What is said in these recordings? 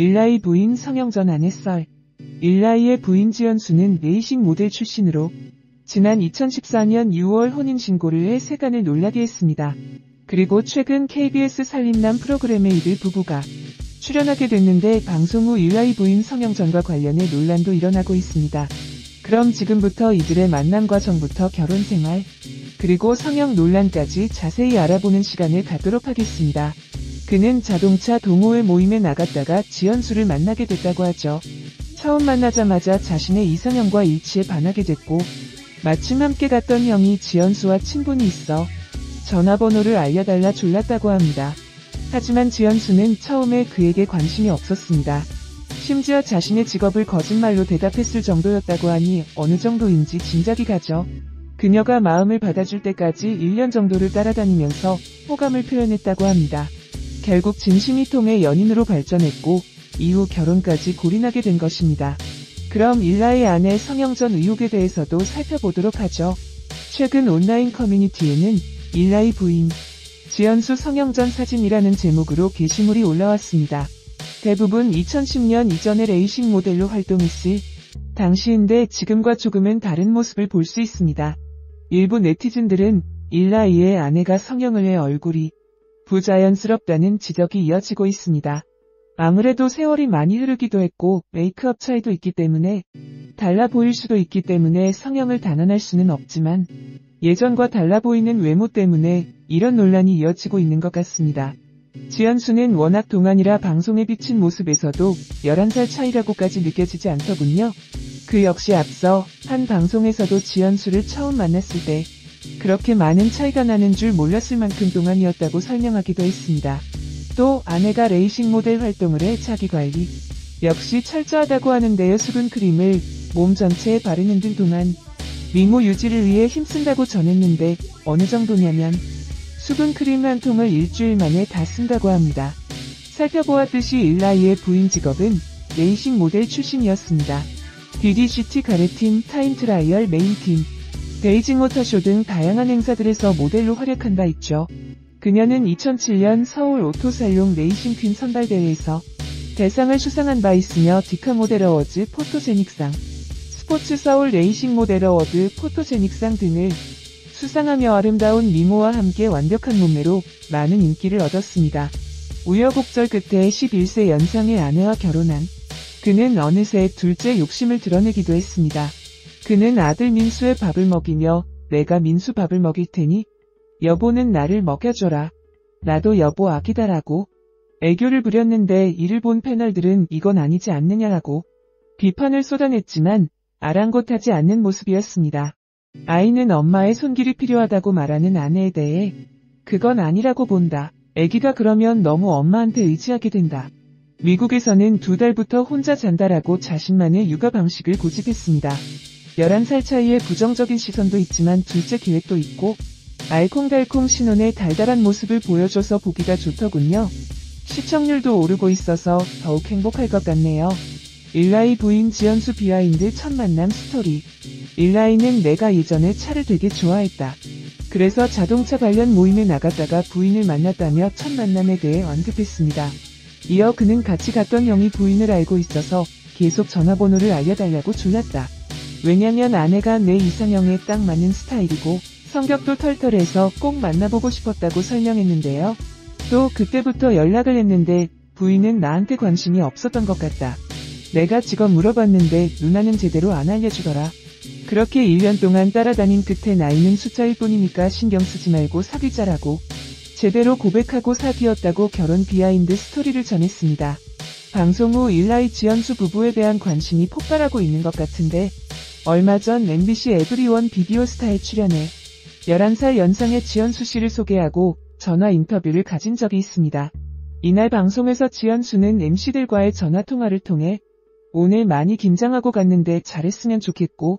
일라이 부인 성형전 아내 썰. 일라이의 부인 지연수는 레이싱 모델 출신으로 지난 2014년 6월 혼인신고를 해 세간을 놀라게 했습니다. 그리고 최근 KBS 살림남 프로그램에 이들 부부가 출연하게 됐는데 방송 후 일라이 부인 성형전과 관련해 논란도 일어나고 있습니다. 그럼 지금부터 이들의 만남과 전부터 결혼 생활, 그리고 성형 논란까지 자세히 알아보는 시간을 갖도록 하겠습니다. 그는 자동차 동호회 모임에 나갔다가 지연수를 만나게 됐다고 하죠. 처음 만나자마자 자신의 이상형과 일치해 반하게 됐고 마침 함께 갔던 형이 지연수와 친분이 있어 전화번호를 알려달라 졸랐다고 합니다. 하지만 지연수는 처음에 그에게 관심이 없었습니다. 심지어 자신의 직업을 거짓말로 대답했을 정도였다고 하니 어느 정도인지 짐작이 가죠. 그녀가 마음을 받아줄 때까지 1년 정도를 따라다니면서 호감을 표현했다고 합니다. 결국 진심이 통해 연인으로 발전했고 이후 결혼까지 골인하게 된 것입니다. 그럼 일라의 아내 성형전 의혹에 대해서도 살펴보도록 하죠. 최근 온라인 커뮤니티에는 일라이 부인 지연수 성형전 사진이라는 제목으로 게시물이 올라왔습니다. 대부분 2010년 이전의 레이싱 모델로 활동했을 당시인데 지금과 조금은 다른 모습을 볼 수 있습니다. 일부 네티즌들은 일라이의 아내가 성형을 해 얼굴이 부자연스럽다는 지적이 이어지고 있습니다. 아무래도 세월이 많이 흐르기도 했고 메이크업 차이도 있기 때문에 달라 보일 수도 있기 때문에 성형을 단언할 수는 없지만 예전과 달라 보이는 외모 때문에 이런 논란이 이어지고 있는 것 같습니다. 지연수는 워낙 동안이라 방송에 비친 모습에서도 11살 차이라고까지 느껴지지 않더군요. 그 역시 앞서 한 방송에서도 지연수를 처음 만났을 때 그렇게 많은 차이가 나는 줄 몰랐을 만큼 동안이었다고 설명하기도 했습니다. 또 아내가 레이싱 모델 활동을 해 자기 관리 역시 철저하다고 하는데요. 수분크림을 몸 전체에 바르는 등 동안 미모 유지를 위해 힘쓴다고 전했는데 어느 정도냐면 수분크림 한 통을 일주일 만에 다 쓴다고 합니다. 살펴보았듯이 일라이의 부인 직업은 레이싱 모델 출신이었습니다. DDGT 가레팀, 타임트라이얼 메인팀, 베이징 모터쇼 등 다양한 행사들에서 모델로 활약한 바 있죠. 그녀는 2007년 서울 오토살롱 레이싱 퀸 선발대회에서 대상을 수상한 바 있으며 디카 모델 어워즈 포토제닉상, 스포츠 서울 레이싱 모델 어워드 포토제닉상 등을 수상하며 아름다운 미모와 함께 완벽한 몸매로 많은 인기를 얻었습니다. 우여곡절 끝에 11세 연상의 아내와 결혼한 그는 어느새 둘째 욕심을 드러내기도 했습니다. 그는 아들 민수의 밥을 먹이며 내가 민수 밥을 먹일 테니 여보는 나를 먹여줘라. 나도 여보 아기다라고 애교를 부렸는데 이를 본 패널들은 이건 아니지 않느냐라고 비판을 쏟아냈지만 아랑곳하지 않는 모습이었습니다. 아이는 엄마의 손길이 필요하다고 말하는 아내에 대해 그건 아니라고 본다. 애기가 그러면 너무 엄마한테 의지하게 된다. 미국에서는 2달부터 혼자 잔다라고 자신만의 육아 방식을 고집했습니다. 11살 차이의 부정적인 시선도 있지만 둘째 계획도 있고 알콩달콩 신혼의 달달한 모습을 보여줘서 보기가 좋더군요. 시청률도 오르고 있어서 더욱 행복할 것 같네요. 일라이 부인 지연수 비하인드 첫 만남 스토리. 일라이는 내가 예전에 차를 되게 좋아했다. 그래서 자동차 관련 모임에 나갔다가 부인을 만났다며 첫 만남에 대해 언급했습니다. 이어 그는 같이 갔던 형이 부인을 알고 있어서 계속 전화번호를 알려달라고 졸랐다. 왜냐면 아내가 내 이상형에 딱 맞는 스타일이고 성격도 털털해서 꼭 만나보고 싶었다고 설명했는데요. 또 그때부터 연락을 했는데 부인은 나한테 관심이 없었던 것 같다. 내가 직업 물어봤는데 누나는 제대로 안 알려주더라. 그렇게 1년 동안 따라다닌 끝에 나이는 숫자일 뿐이니까 신경 쓰지 말고 사귀자라고 제대로 고백하고 사귀었다고 결혼 비하인드 스토리를 전했습니다. 방송 후 일라이 지연수 부부에 대한 관심이 폭발하고 있는 것 같은데 얼마 전 MBC 에브리원 비디오스타에 출연해 11살 연상의 지연수 씨를 소개하고 전화 인터뷰를 가진 적이 있습니다. 이날 방송에서 지연수는 MC들과의 전화통화를 통해 오늘 많이 긴장하고 갔는데 잘했으면 좋겠고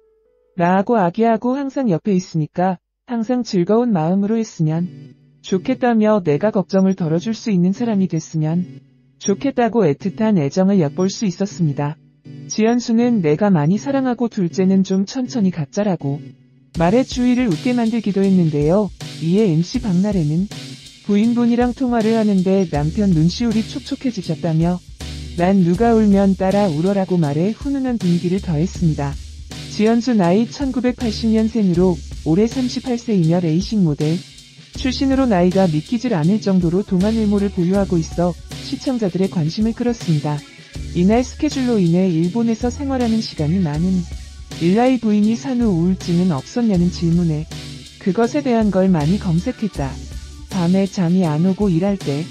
나하고 아기하고 항상 옆에 있으니까 항상 즐거운 마음으로 했으면 좋겠다며 내가 걱정을 덜어줄 수 있는 사람이 됐으면 좋겠다고 애틋한 애정을 엿볼 수 있었습니다. 지연수는 내가 많이 사랑하고 둘째는 좀 천천히 갖자라고 말에 주위를 웃게 만들기도 했는데요. 이에 MC 박나래는 부인분이랑 통화를 하는데 남편 눈시울이 촉촉해지셨다며 난 누가 울면 따라 울어라고 말해 훈훈한 분위기를 더했습니다. 지연수 나이 1980년생으로 올해 38세이며 레이싱 모델 출신으로 나이가 믿기질 않을 정도로 동안 외모를 보유하고 있어 시청자들의 관심을 끌었습니다. 이날 스케줄로 인해 일본에서 생활하는 시간이 많은 일라이 부인이 산후 우울증은 없었냐는 질문에 그것에 대한 걸 많이 검색했다. 밤에 잠이 안 오고 일할 때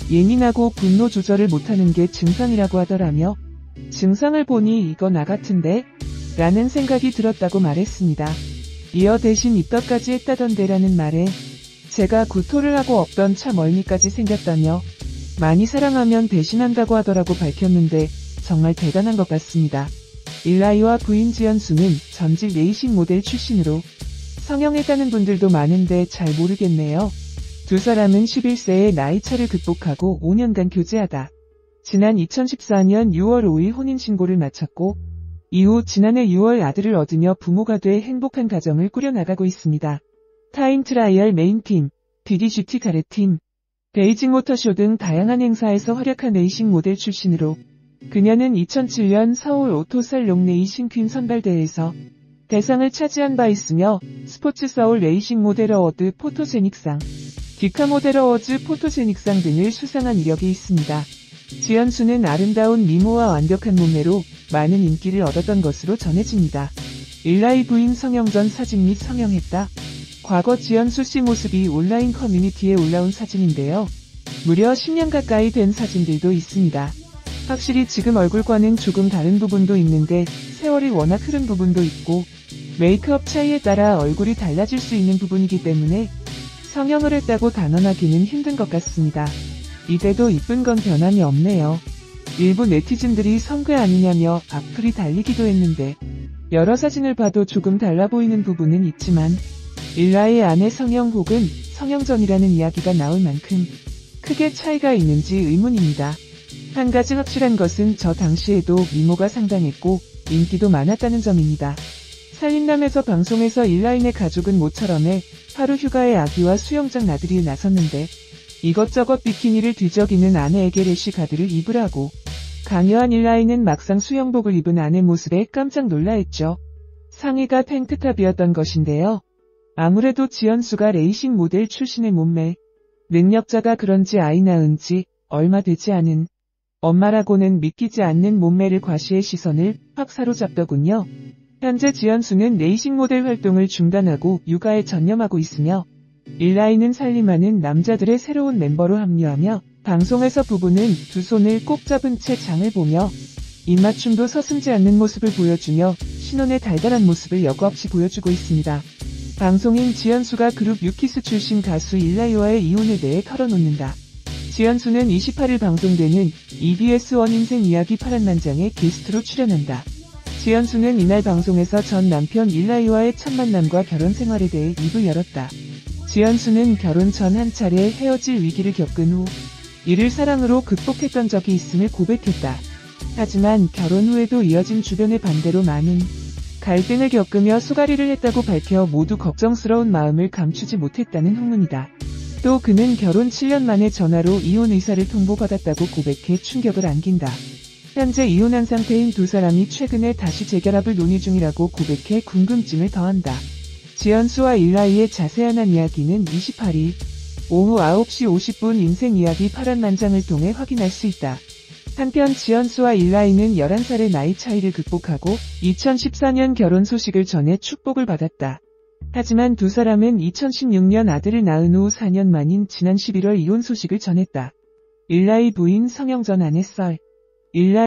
예민하고 분노 조절을 못하는 게 증상이라고 하더라며 증상을 보니 이거 나 같은데? 라는 생각이 들었다고 말했습니다. 이어 대신 입덧까지 했다던데 라는 말에 제가 구토를 하고 없던 차 멀미까지 생겼다며 많이 사랑하면 대신한다고 하더라고 밝혔는데 정말 대단한 것 같습니다. 일라이와 부인 지연수는 전직 레이싱 모델 출신으로 성형했다는 분들도 많은데 잘 모르겠네요. 두 사람은 11세에 나이차를 극복하고 5년간 교제하다. 지난 2014년 6월 5일 혼인신고를 마쳤고 이후 지난해 6월 아들을 얻으며 부모가 돼 행복한 가정을 꾸려나가고 있습니다. 타임 트라이얼 메인팀, DDGT 가레팀, 베이징 모터쇼 등 다양한 행사에서 활약한 레이싱 모델 출신으로 그녀는 2007년 서울 오토살롱 레이싱 퀸 선발대회에서 대상을 차지한 바 있으며 스포츠 서울 레이싱 모델 어워드 포토제닉상, 디카 모델 어워즈 포토제닉상 등을 수상한 이력이 있습니다. 지연수는 아름다운 미모와 완벽한 몸매로 많은 인기를 얻었던 것으로 전해집니다. 일라이 부인 성형 전 사진 및 성형했다. 과거 지연수 씨 모습이 온라인 커뮤니티에 올라온 사진인데요. 무려 10년 가까이 된 사진들도 있습니다. 확실히 지금 얼굴과는 조금 다른 부분도 있는데 세월이 워낙 흐른 부분도 있고 메이크업 차이에 따라 얼굴이 달라질 수 있는 부분이기 때문에 성형을 했다고 단언하기는 힘든 것 같습니다. 이래도 이쁜 건 변함이 없네요. 일부 네티즌들이 성괴 아니냐며 악플이 달리기도 했는데 여러 사진을 봐도 조금 달라 보이는 부분은 있지만 일라이의 아내 성형 혹은 성형 전이라는 이야기가 나올 만큼 크게 차이가 있는지 의문입니다. 한 가지 확실한 것은 저 당시에도 미모가 상당했고 인기도 많았다는 점입니다. 살림남에서 방송에서 일라인의 가족은 모처럼 해 하루 휴가에 아기와 수영장 나들이에 나섰는데 이것저것 비키니를 뒤적이는 아내에게 래쉬 가드를 입으라고 강요한 일라인은 막상 수영복을 입은 아내 모습에 깜짝 놀라했죠. 상의가 탱크탑이었던 것인데요. 아무래도 지연수가 레이싱 모델 출신의 몸매, 능력자가 그런지 아이 낳은 지 얼마 되지 않은 엄마라고는 믿기지 않는 몸매를 과시해 시선을 확 사로잡더군요. 현재 지연수는 레이싱 모델 활동을 중단하고 육아에 전념하고 있으며 일라이는 살림하는 남자들의 새로운 멤버로 합류하며 방송에서 부부는 두 손을 꼭 잡은 채 장을 보며 입맞춤도 서슴지 않는 모습을 보여주며 신혼의 달달한 모습을 여과 없이 보여주고 있습니다. 방송인 지연수가 그룹 유키스 출신 가수 일라이와의 이혼에 대해 털어놓는다. 지연수는 28일 방송되는 EBS 원 인생 이야기 파란만장에 게스트로 출연한다. 지연수는 이날 방송에서 전 남편 일라이와의 첫 만남과 결혼 생활에 대해 입을 열었다. 지연수는 결혼 전 한 차례 헤어질 위기를 겪은 후 이를 사랑으로 극복했던 적이 있음을 고백했다. 하지만 결혼 후에도 이어진 주변의 반대로 많은 갈등을 겪으며 수가리를 했다고 밝혀 모두 걱정스러운 마음을 감추지 못했다는 후문이다. 또 그는 결혼 7년 만에 전화로 이혼 의사를 통보받았다고 고백해 충격을 안긴다. 현재 이혼한 상태인 두 사람이 최근에 다시 재결합을 논의 중이라고 고백해 궁금증을 더한다. 지연수와 일라이의 자세한 이야기는 28일 오후 9시 50분 인생 이야기 파란만장을 통해 확인할 수 있다. 한편 지연수와 일라이는 11살의 나이 차이를 극복하고 2014년 결혼 소식을 전해 축복을 받았다. 하지만 두 사람은 2016년 아들을 낳은 후 4년 만인 지난 11월 이혼 소식을 전했다. 일라이 부인 성형 전 아내 썰. 일라이